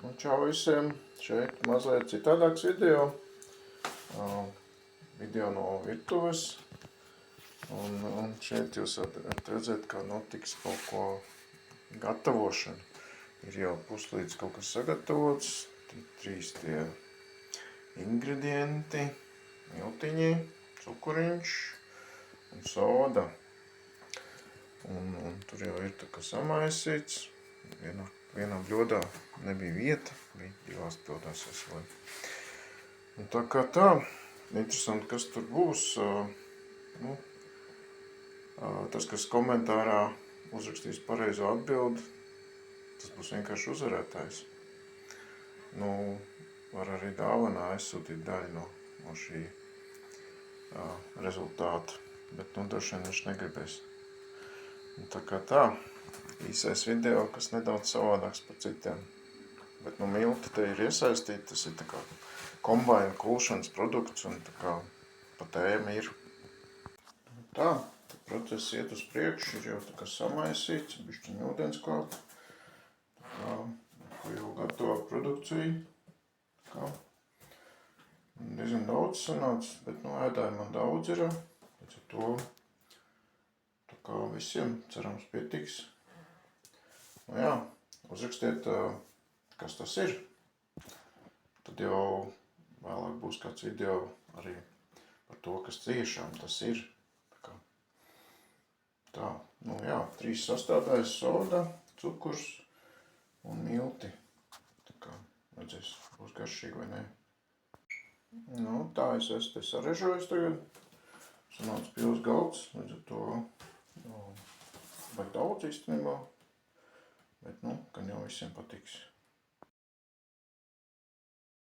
Nu, čau visiem! Šeit mazliet citādāks video. Video no virtuves. Un šeit jūs varat redzēt, kā notiks kaut ko gatavošana. Ir jau puslīdz kaut kas sagatavots. Trīs tie ingredienti. Miltiņi, cukuriņš un soda. Un tur jau ir tā kā samaisīts. Vienā bļodā nebija vieta, bija divās bļodās veselīgi. Un tā kā tā, interesanti, kas tur būs. Tas, kas komentārā uzrakstīs pareizo atbildi, tas būs vienkārši uzvarētājs. Var arī dāvanā aizsūtīt daļu no šī rezultāta, bet droši vien viņš negribēs. Un tā kā tā, īsais video, kas nedaudz savādāks par citiem. Bet milti te ir iesaistīti, tas ir tā kā kombaina kulšanas produkts un tā kā pa tēma ir. Tā process iet uz priekšu, ir jau tā kā samaisīts, bišķiņ ūdens klāt. Tā kā jau gatava produkcija. Tā kā diezgan daudz sanāca, bet ēdāji man daudz ir. Līdz ar to tā kā visiem cerams pietiks. Jā, uzrakstiet, kas tas ir. Tad jau vēlāk būs kāds video arī par to, kas tiešām tas ir. Tā, jā, 3 sastādājas: soda, cukurs un milti. Tā kā redzēs, būs garšīgi vai ne. Tā es esmu te sarežojis tagad. Sanāca pils galds, līdz ar to vajag daudz īstenībā. Bet, gan jau visiem patiks.